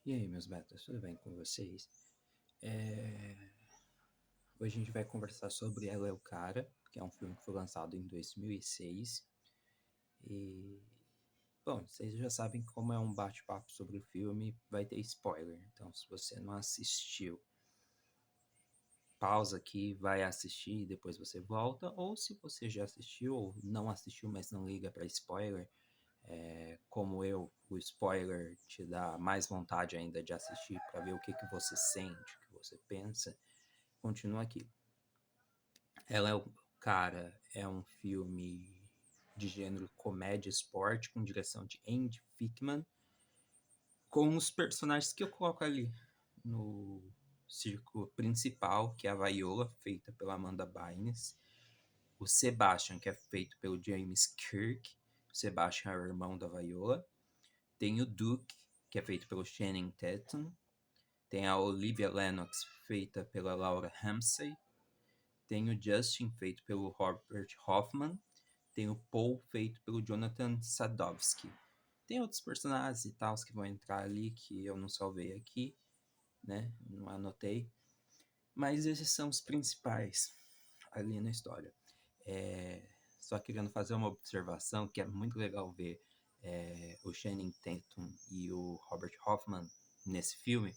E aí, meus betas, tudo bem com vocês? Hoje a gente vai conversar sobre Ela é o Cara, que é um filme que foi lançado em 2006. E, bom, vocês já sabem como é um bate-papo sobre o filme, vai ter spoiler. Então, se você não assistiu, pausa aqui, vai assistir e depois você volta. Ou se você já assistiu ou não assistiu, mas não liga para spoiler, como eu, o spoiler te dá mais vontade ainda de assistir para ver o que você sente, o que você pensa. Continua aqui. Ela é o Cara é um filme de gênero comédia esporte com direção de Andy Fickman, com os personagens que eu coloco ali no círculo principal, que é a Viola, feita pela Amanda Bynes, o Sebastian, que é feito pelo James Kirk. O Sebastian é o irmão da Viola. Tem o Duke, que é feito pelo Channing Tatum. Tem a Olivia Lennox, feita pela Laura Ramsey. Tem o Justin, feito pelo Robert Hoffman. Tem o Paul, feito pelo Jonathan Sadowski. Tem outros personagens e tal que vão entrar ali que eu não salvei aqui, né? Não anotei. Mas esses são os principais ali na história. Só querendo fazer uma observação que é muito legal ver o Channing Tatum e o Robert Hoffman nesse filme,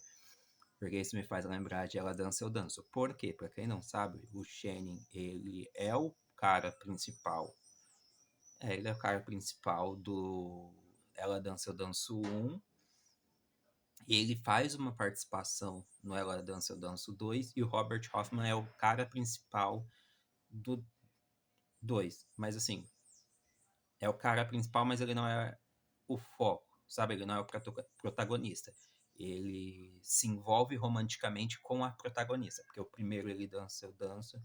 porque isso me faz lembrar de Ela Dança, Eu Danço. Por quê? Pra quem não sabe, o Channing, ele é o cara principal. Ele é o cara principal do Ela Dança, Eu Danço 1. E ele faz uma participação no Ela Dança, Eu Danço 2. E o Robert Hoffman é o cara principal do 2. Mas assim, é o cara principal, mas ele não é o foco, sabe? Ele não é o protagonista. Ele se envolve romanticamente com a protagonista, porque o primeiro ele dança, eu danço,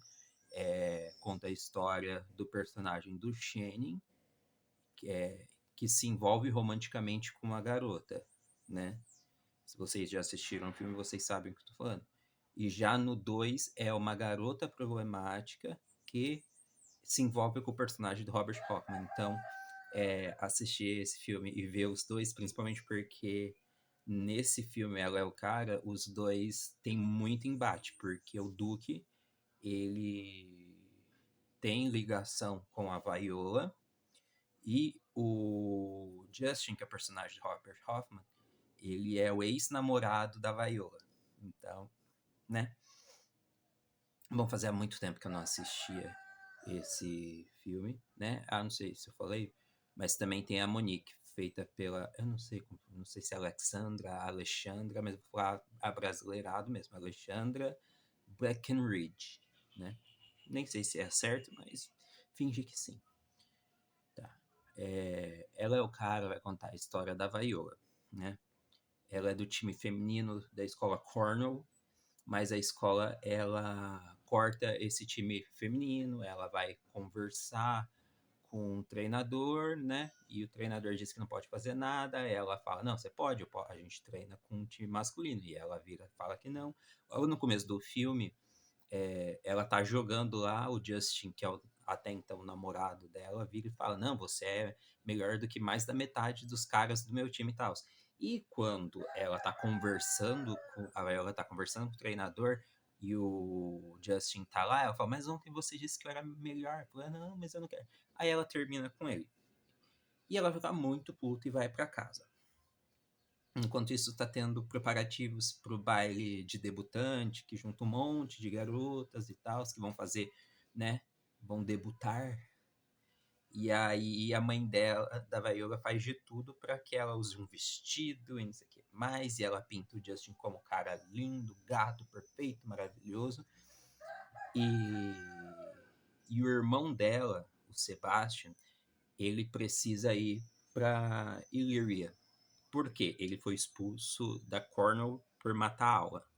conta a história do personagem do Channing, que se envolve romanticamente com uma garota, né? Se vocês já assistiram o filme, vocês sabem o que eu tô falando. E já no 2 é uma garota problemática que se envolve com o personagem do Robert Hoffman. Então, assistir esse filme e ver os dois, principalmente porque nesse filme Ela é o Cara, os dois têm muito embate, porque o Duke, ele tem ligação com a Viola e o Justin, que é o personagem de Robert Hoffman, ele é o ex-namorado da Viola. Então, né? Bom, fazia muito tempo que eu não assistia esse filme, né? Não sei se eu falei, mas também tem a Monique, feita pela, eu não sei se é Alexandra, mas vou falar abrasileirado mesmo, Alexandra Breckenridge, né? Nem sei se é certo, mas finge que sim. Tá. Ela é o cara, vai contar a história da Viola, né? Ela é do time feminino da escola Cornell, mas a escola ela corta esse time feminino, ela vai conversar com o treinador, né? E o treinador diz que não pode fazer nada. Ela fala: Não, você pode, a gente treina com um time masculino. E ela vira, fala que não. Logo no começo do filme, ela tá jogando lá, o Justin, que é até então o namorado dela, vira e fala: Não, você é melhor do que mais da metade dos caras do meu time e tal. E quando ela tá conversando com o treinador e o Justin tá lá, ela fala: Mas ontem você disse que eu era melhor. Fala: Não, mas eu não quero. Aí ela termina com ele. E ela fica muito puta e vai para casa. Enquanto isso, tá tendo preparativos pro baile de debutante, que junta um monte de garotas e tal, que vão fazer, né? Vão debutar. E aí a mãe dela, da Viola, faz de tudo para que ela use um vestido e não sei o que mais. E ela pinta o Justin como cara lindo, gato, perfeito, maravilhoso. E o irmão dela, o Sebastian, ele precisa ir para Illyria. Por quê? Ele foi expulso da Cornell por matar a aula.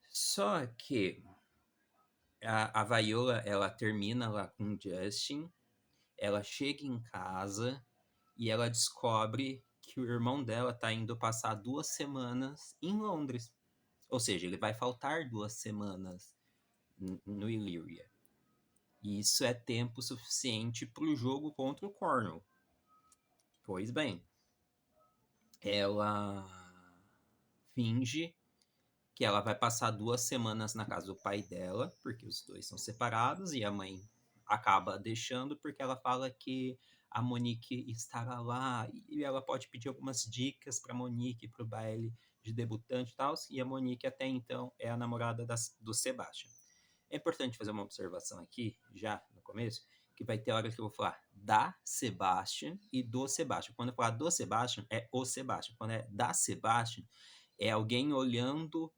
Só que a Viola, ela termina lá com o Justin, ela chega em casa e ela descobre que o irmão dela tá indo passar 2 semanas em Londres. Ou seja, ele vai faltar 2 semanas no Illyria. E isso é tempo suficiente para o jogo contra o Cornell. Pois bem, ela finge que ela vai passar 2 semanas na casa do pai dela, porque os dois são separados, e a mãe acaba deixando porque ela fala que a Monique estará lá e ela pode pedir algumas dicas para Monique para o baile de debutante e tal, e a Monique até então é a namorada do Sebastian. É importante fazer uma observação aqui, já no começo, que vai ter hora que eu vou falar da Sebastian e do Sebastian. Quando eu falar do Sebastian, é o Sebastian. Quando é da Sebastian, é alguém olhando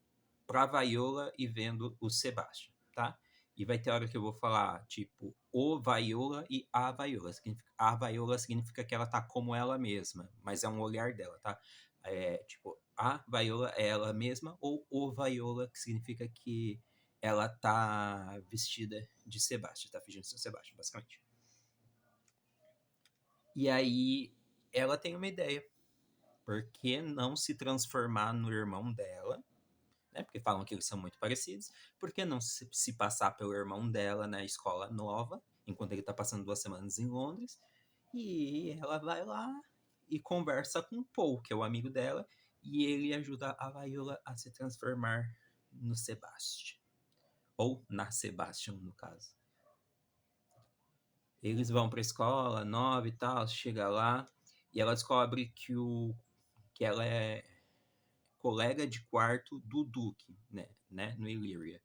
pra Viola e vendo o Sebastian, tá? E vai ter hora que eu vou falar, tipo, o Viola e a Viola. A Viola significa que ela tá como ela mesma, mas é um olhar dela, tá? Tipo, a Viola é ela mesma, ou o Viola, que significa que ela tá vestida de Sebastian, tá fingindo ser Sebastian, basicamente. E aí, ela tem uma ideia. Por que não se transformar no irmão dela, né? Porque falam que eles são muito parecidos. Por que não se passar pelo irmão dela na escola nova, enquanto ele tá passando 2 semanas em Londres? E ela vai lá e conversa com o Paul, que é o amigo dela, e ele ajuda a Viola a se transformar no Sebastian. Ou na Sebastian, no caso. Eles vão pra escola nova e tal, chega lá, e ela descobre que ela é colega de quarto do Duque, né, no Illyria.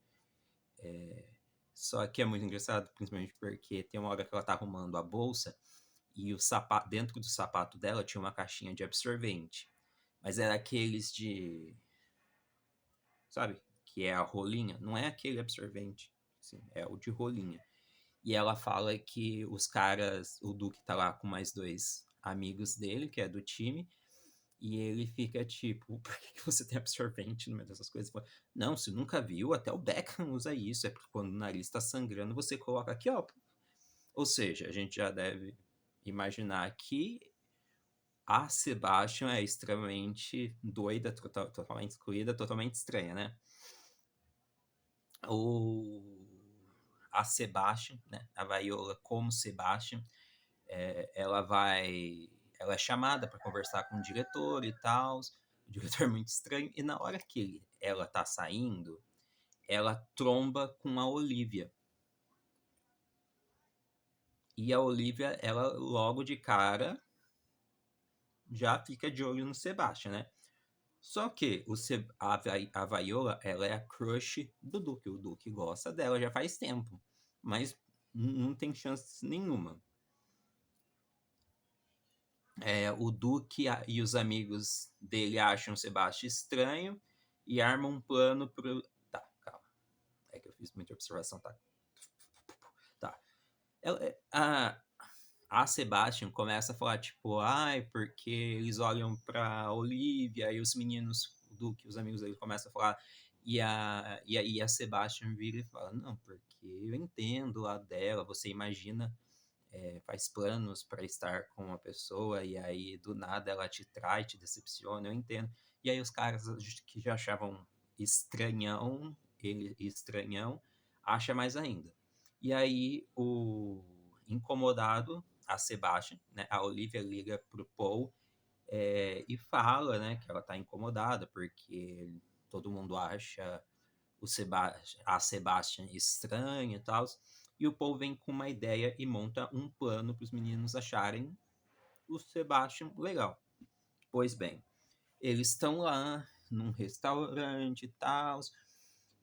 Só que é muito engraçado, principalmente porque tem uma hora que ela tá arrumando a bolsa e o sapato, dentro do sapato dela tinha uma caixinha de absorvente. Mas era aqueles de. Sabe? Que é a rolinha. Não é aquele absorvente. Assim, é o de rolinha. E ela fala que os caras. O Duque tá lá com mais 2 amigos dele, que é do time. E ele fica tipo, por que você tem absorvente no meio dessas coisas? Não, você nunca viu, até o Beckham usa isso. É porque quando o nariz tá sangrando, você coloca aqui, ó. Ou seja, a gente já deve imaginar que a Sebastian é extremamente doida, totalmente excluída, totalmente estranha, né? O, a Sebastian, né? A Viola como Sebastian, ela vai. Ela é chamada para conversar com o diretor e tal. O diretor é muito estranho. E na hora que ela tá saindo, ela tromba com a Olivia. E a Olivia, ela logo de cara já fica de olho no Sebastian, né? Só que a Viola, ela é a crush do Duque. O Duque gosta dela já faz tempo. Mas não tem chance nenhuma. O Duque e os amigos dele acham o Sebastião estranho e armam um plano pro. Tá, calma. É que eu fiz muita observação, tá? Tá. A Sebastian começa a falar, tipo, ai, porque eles olham pra Olivia e os meninos, o Duque, os amigos dele começam a falar. E aí a Sebastian vira e fala, não, porque eu entendo a dela, você imagina faz planos para estar com uma pessoa e aí do nada ela te trai, te decepciona, eu entendo. E aí os caras que já achavam estranhão, ele estranhão, acha mais ainda. E aí o incomodado, a Sebastian, né, a Olivia liga pro Paul e fala, né, que ela tá incomodada porque todo mundo acha a Sebastian estranha e tal. E o Paul vem com uma ideia e monta um plano para os meninos acharem o Sebastian legal. Pois bem, eles estão lá num restaurante e tal,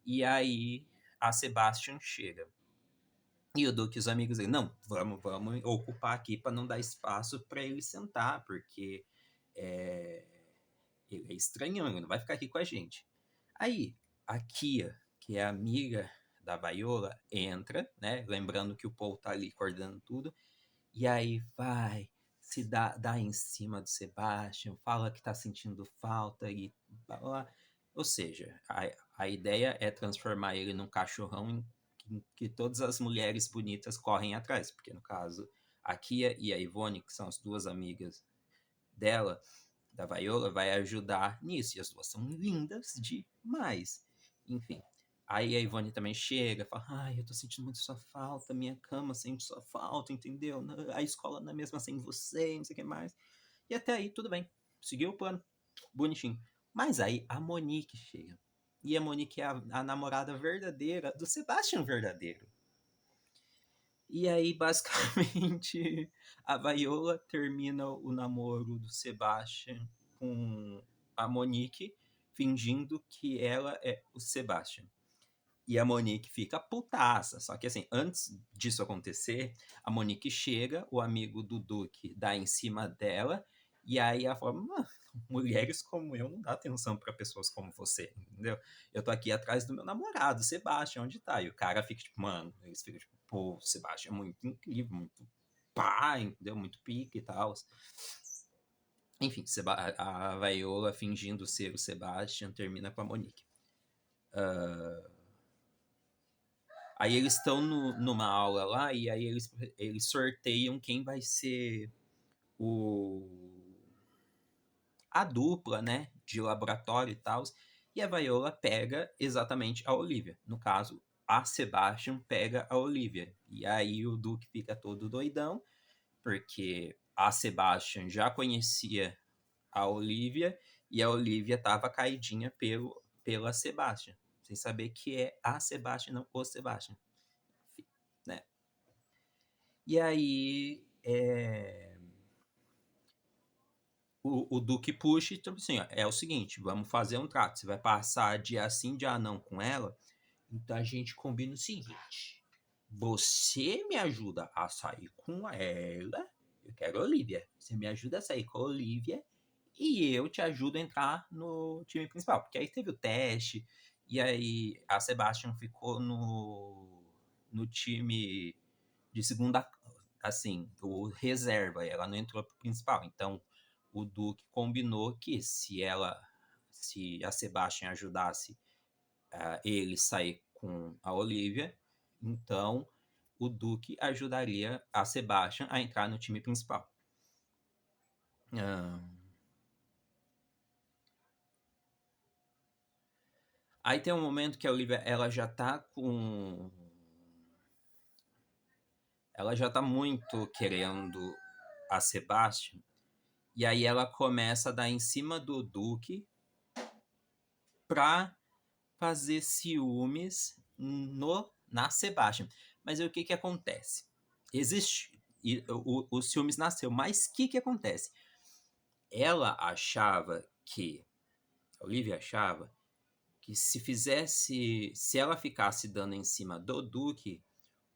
e aí a Sebastian chega. E o Duque e os amigos dele, não, vamos ocupar aqui para não dar espaço para ele sentar, porque é, ele é estranhão, ele não vai ficar aqui com a gente. Aí, a Kia, que é amiga da Viola, entra, né? Lembrando que o Paul tá ali coordenando tudo. E aí vai, se dá em cima do Sebastian, fala que tá sentindo falta e blá, blá. Ou seja, a ideia é transformar ele num cachorrão em que todas as mulheres bonitas correm atrás. Porque no caso, a Kia e a Ivone, que são as 2 amigas dela, da Viola, vai ajudar nisso. E as duas são lindas demais. Enfim. Aí a Ivone também chega, fala: ai, eu tô sentindo muito sua falta, minha cama sente sua falta, entendeu? A escola não é mesmo sem você, não sei o que mais. E até aí, tudo bem. seguiu o plano, bonitinho. Mas aí a Monique chega. E a Monique é a namorada verdadeira do Sebastian verdadeiro. E aí, basicamente, a Viola termina o namoro do Sebastian com a Monique, fingindo que ela é o Sebastian. E a Monique fica putaça. Só que, assim, antes disso acontecer, a Monique chega, o amigo do Duque dá em cima dela, e aí ela fala: mulheres como eu não dá atenção para pessoas como você, entendeu? Eu tô aqui atrás do meu namorado, Sebastian, onde tá? E o cara fica tipo, mano, eles ficam tipo, pô, Sebastian é muito incrível, muito pá, entendeu? Muito pica e tal. Enfim, a Viola fingindo ser o Sebastian termina com a Monique. Aí eles estão numa aula lá e aí eles sorteiam quem vai ser o a dupla, né, de laboratório e tal. E a Viola pega exatamente a Olivia. No caso, a Sebastian pega a Olivia. E aí o Duque fica todo doidão, porque a Sebastian já conhecia a Olivia e a Olivia tava caidinha pela Sebastian, sem saber que é a Sebastian, não o Sebastian, né? E aí o Duque puxa e tipo assim, ó, é o seguinte, vamos fazer um trato. Você vai passar dia sim, dia não com ela. Então a gente combina o seguinte: você me ajuda a sair com ela. Eu quero a Olivia. Você me ajuda a sair com a Olivia e eu te ajudo a entrar no time principal. Porque aí teve o teste, e aí a Sebastian ficou no time de segunda, assim, o reserva. Ela não entrou pro principal. Então o Duque combinou que se a Sebastian ajudasse ele sair com a Olivia, então o Duque ajudaria a Sebastian a entrar no time principal. Aí tem um momento que a Olivia ela já tá muito querendo a Sebastian, e aí ela começa a dar em cima do Duque pra fazer ciúmes na Sebastian. Mas aí, o que que acontece? Existe o ciúmes nasceu, mas o que acontece? Ela achava que, a Olivia achava que se ela ficasse dando em cima do Duque,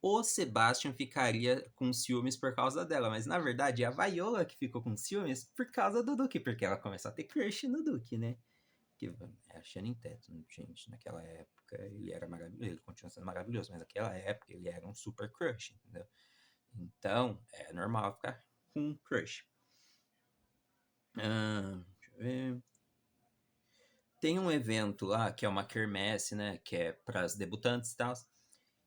o Sebastian ficaria com ciúmes por causa dela, mas na verdade é a Viola que ficou com ciúmes por causa do Duque, porque ela começou a ter crush no Duque, né? Que é a Channing Tatum, gente, naquela época ele era maravilhoso, ele continua sendo maravilhoso, mas naquela época ele era um super crush, entendeu? Então é normal ficar com um crush. Deixa eu ver. Tem um evento lá que é uma quermesse, né? Que é para as debutantes e tal.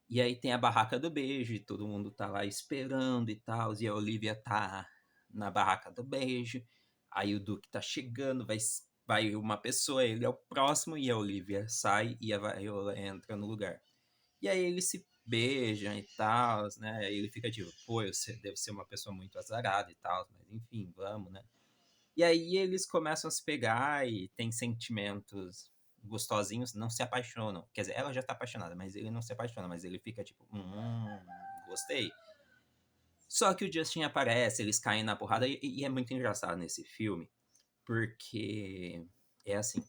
E aí tem a barraca do beijo, e todo mundo tá lá esperando e tal. E a Olivia tá na barraca do beijo. Aí o Duque tá chegando, vai uma pessoa, ele é o próximo, e a Olivia sai e a Viola entra no lugar. E aí eles se beijam e tal, né? Aí ele fica tipo, pô, você deve ser uma pessoa muito azarada e tal, mas enfim, vamos, né? E aí eles começam a se pegar e tem sentimentos gostosinhos, não se apaixonam. Quer dizer, ela já tá apaixonada, mas ele não se apaixona, mas ele fica tipo, gostei. Só que o Justin aparece, eles caem na porrada, e é muito engraçado nesse filme, porque é assim,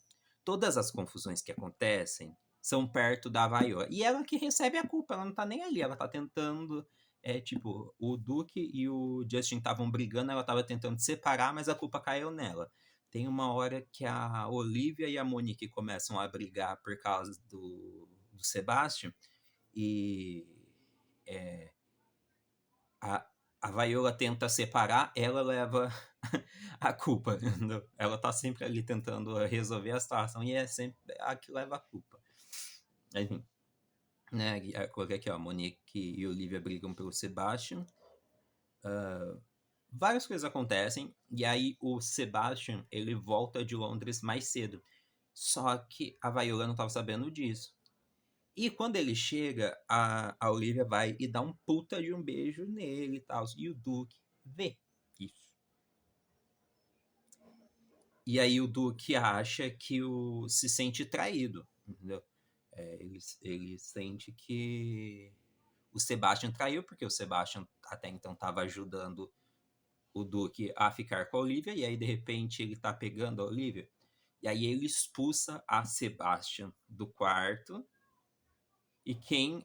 todas as confusões que acontecem são perto da Viola. E ela que recebe a culpa, ela não tá nem ali, ela tá tentando. Tipo, o Duque e o Justin estavam brigando, ela tava tentando separar, mas a culpa caiu nela. Tem uma hora que a Olivia e a Monique começam a brigar por causa do Sebastian, e a, a Viola tenta separar, ela leva a culpa, entendeu? Ela tá sempre ali tentando resolver a situação e é sempre a que leva a culpa. Enfim, né? Coloquei aqui, ó, Monique e Olivia brigam pelo Sebastian. Várias coisas acontecem e aí o Sebastian ele volta de Londres mais cedo. Só que a Viola não tava sabendo disso. E quando ele chega, a Olivia vai e dá um puta de um beijo nele e tal. E o Duque vê isso. E aí o Duque acha que se sente traído, entendeu? Ele sente que o Sebastian traiu, porque o Sebastian até então estava ajudando o Duque a ficar com a Olivia, e aí de repente ele tá pegando a Olivia. E aí ele expulsa a Sebastian do quarto, e quem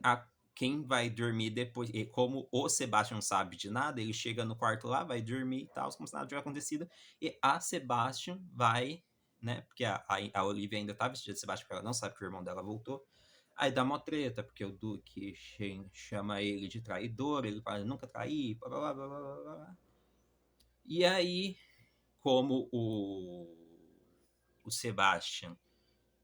vai dormir depois, e como o Sebastian não sabe de nada, ele chega no quarto lá, vai dormir e tal, como se nada tivesse acontecido, e a Sebastian vai, né, porque a Olivia ainda tá vestida de Sebastian, porque ela não sabe que o irmão dela voltou, aí dá uma treta, porque o Duque chama ele de traidor, ele fala, nunca traí, blá, blá, blá, blá, blá. E aí, como o Sebastian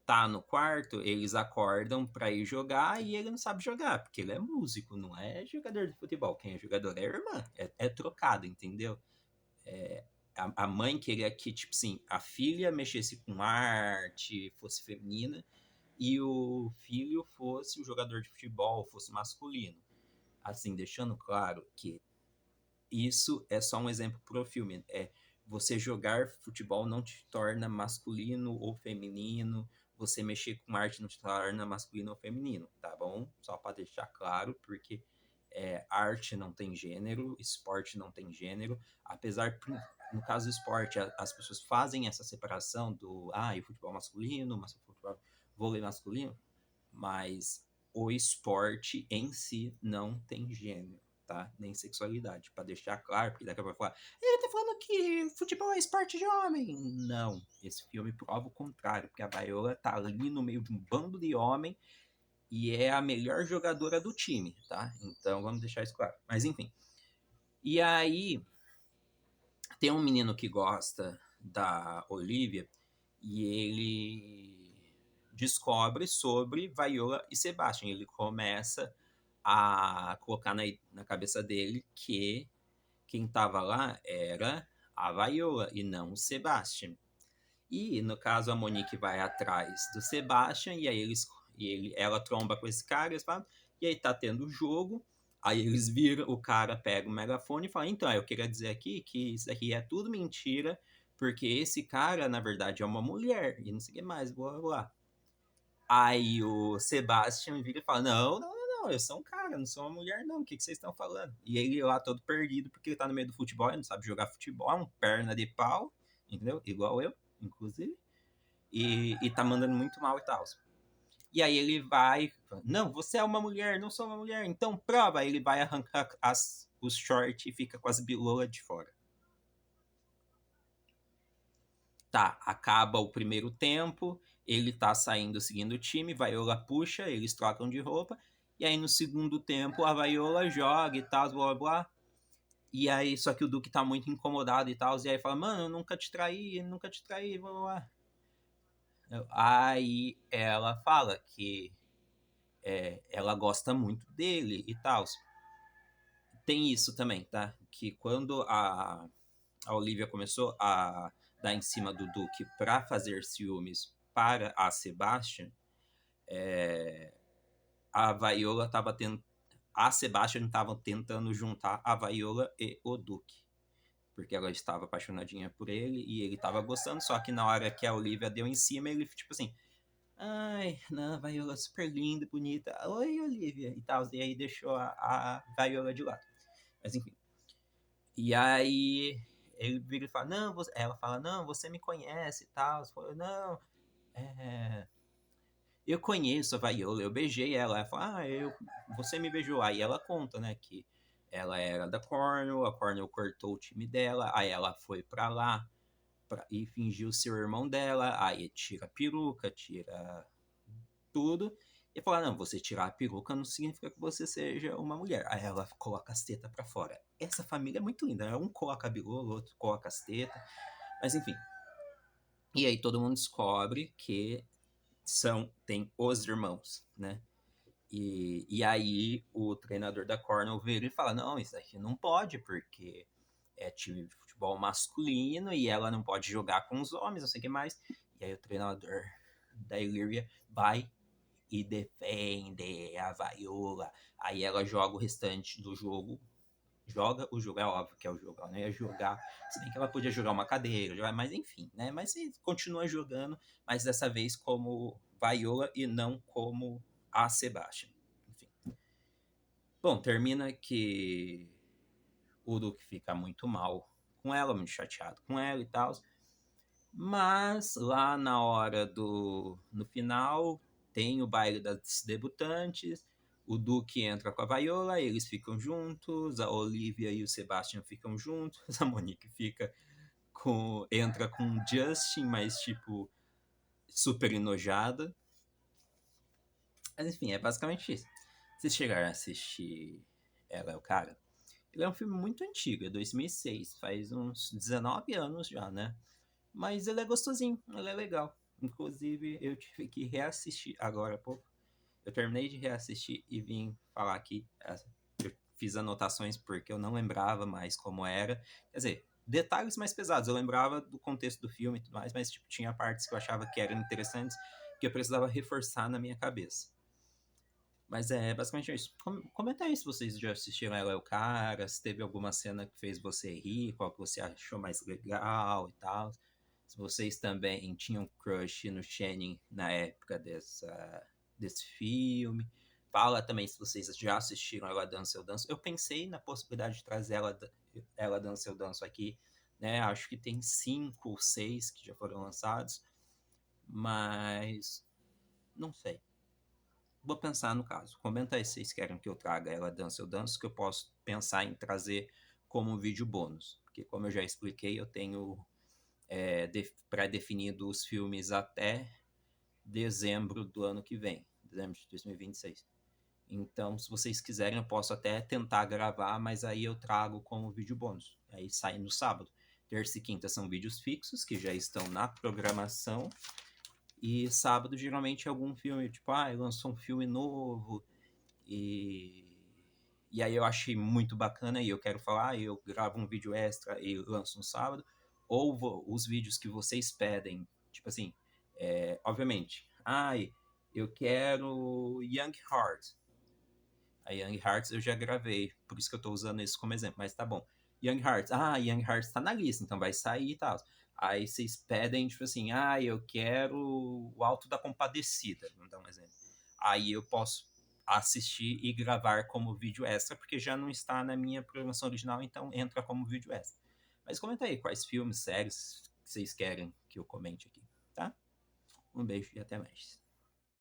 tá no quarto, eles acordam pra ir jogar e ele não sabe jogar, porque ele é músico, não é jogador de futebol. Quem é jogador é a irmã, é trocado, entendeu? A mãe queria que, tipo assim, a filha mexesse com arte, fosse feminina, e o filho fosse o jogador de futebol, fosse masculino. Assim, deixando claro que isso é só um exemplo pro filme. Você jogar futebol não te torna masculino ou feminino. Você mexer com arte não te torna masculino ou feminino, tá bom? Só para deixar claro, porque arte não tem gênero, esporte não tem gênero. Apesar, no caso do esporte, as pessoas fazem essa separação do o futebol masculino, mas o futebol vôlei masculino, mas o esporte em si não tem gênero, tá? Nem sexualidade, para deixar claro, porque daqui a pouco falar, ele tá falando que futebol é esporte de homem. Não, esse filme prova o contrário, porque a Viola tá ali no meio de um bando de homem e é a melhor jogadora do time, tá? Então vamos deixar isso claro. Mas enfim. E aí tem um menino que gosta da Olivia e ele descobre sobre Viola e Sebastian. Ele começa a colocar na cabeça dele que quem estava lá era a Viola e não o Sebastian. E no caso a Monique vai atrás do Sebastian e aí ela tromba com esse cara, eles falam, e aí tá tendo o jogo. Aí eles viram, o cara pega o megafone e fala, então, eu queria dizer aqui que isso aqui é tudo mentira, porque esse cara, na verdade, é uma mulher, e não sei o que mais, blá, blá, blá. Aí o Sebastian vira e fala, não, eu sou um cara, não sou uma mulher, não, o que vocês estão falando? E ele lá todo perdido, porque ele tá no meio do futebol, ele não sabe jogar futebol, é um perna de pau, entendeu? Igual eu, inclusive, e tá mandando muito mal e tal. E aí ele vai, não, você é uma mulher, não sou uma mulher, então prova. Aí ele vai arrancar os shorts e fica com as bilolas de fora. Tá, acaba o primeiro tempo, ele tá saindo seguindo o time, Viola puxa, eles trocam de roupa, e aí no segundo tempo a Viola joga e tal, blá blá blá. E aí, só que o Duque tá muito incomodado e tal, e aí fala, mano, eu nunca te traí, blá blá blá. Aí ela fala que ela gosta muito dele e tal. Tem isso também, tá? Que quando a Olivia começou a dar em cima do Duque para fazer ciúmes para a Sebastian, a Viola estava tentando. A Sebastian estava tentando juntar a Viola e o Duque. Porque ela estava apaixonadinha por ele e ele estava gostando, só que na hora que a Olivia deu em cima, ele, tipo assim, ai, não, a Viola é super linda, bonita, oi, Olivia, e tal, e aí deixou a Viola de lado. Mas enfim. E aí ele vira e fala, não, ela fala, não, você me conhece e tal. Fala, não, é, eu conheço a Viola, eu beijei ela. Ela fala, você me beijou. Aí ela conta, né, que ela era da Cornwall, a Cornwall cortou o time dela, aí ela foi pra lá e fingiu ser o irmão dela, aí tira a peruca, tira tudo, e fala, não, você tirar a peruca não significa que você seja uma mulher. Aí ela coloca as tetas pra fora. Essa família é muito linda, né? Um coloca a bigola, o outro coloca as tetas, mas enfim. E aí todo mundo descobre que tem os irmãos, né? E aí o treinador da Cornell vira e fala, não, isso aqui não pode, porque é time de futebol masculino e ela não pode jogar com os homens, não sei o que mais. E aí o treinador da Illyria vai e defende a Viola. Aí ela joga o restante do jogo joga o jogo. É óbvio que é o jogo, ela não ia jogar, se bem que ela podia jogar uma cadeira, mas enfim, né? Mas você continua jogando, mas dessa vez como Viola e não como a Sebastian. Enfim. Bom, termina que o Duque fica muito mal com ela, muito chateado com ela e tal. Mas lá na hora do. No final, tem o baile das debutantes. O Duque entra com a Viola, eles ficam juntos. A Olivia e o Sebastian ficam juntos. A Monique fica com. Entra com o Justin, mas tipo, super enojada. Mas enfim, é basicamente isso. Vocês chegaram a assistir Ela é o Cara? Ele é um filme muito antigo, é 2006, faz uns 19 anos já, né? Mas ele é gostosinho, ele é legal. Inclusive, eu tive que reassistir agora há pouco. Eu terminei de reassistir e vim falar aqui. Eu fiz anotações porque eu não lembrava mais como era. Quer dizer, detalhes mais pesados. Eu lembrava do contexto do filme e tudo mais, mas tipo, tinha partes que eu achava que eram interessantes que eu precisava reforçar na minha cabeça. Mas é basicamente isso. Comenta aí se vocês já assistiram Ela é o Cara, se teve alguma cena que fez você rir, qual que você achou mais legal e tal. Se vocês também tinham crush no Channing na época desse filme. Fala também se vocês já assistiram Ela Dança Eu Danço. Eu pensei na possibilidade de trazer Ela Dança Eu Danço aqui, né? Acho que tem 5 ou 6 que já foram lançados, mas não sei. Vou pensar no caso. Comenta aí se vocês querem que eu traga Ela Dança Eu Danço, que eu posso pensar em trazer como vídeo bônus. Porque como eu já expliquei, eu tenho pré-definido os filmes até dezembro do ano que vem, dezembro de 2026. Então, se vocês quiserem, eu posso até tentar gravar, mas aí eu trago como vídeo bônus. Aí sai no sábado. Terça e quinta são vídeos fixos, que já estão na programação. E sábado, geralmente, é algum filme, tipo, lançou um filme novo. E aí eu achei muito bacana e eu quero falar, eu gravo um vídeo extra e lanço no sábado. Ou os vídeos que vocês pedem, tipo assim, obviamente, eu quero Young Heart. A Young Hearts eu já gravei, por isso que eu tô usando isso como exemplo, mas tá bom. Young Hearts, Young Hearts tá na lista, então vai sair e tal. Aí vocês pedem, tipo assim, eu quero o Alto da Compadecida, vamos dar um exemplo. Aí eu posso assistir e gravar como vídeo extra, porque já não está na minha programação original, então entra como vídeo extra. Mas comenta aí quais filmes, séries que vocês querem que eu comente aqui, tá? Um beijo e até mais.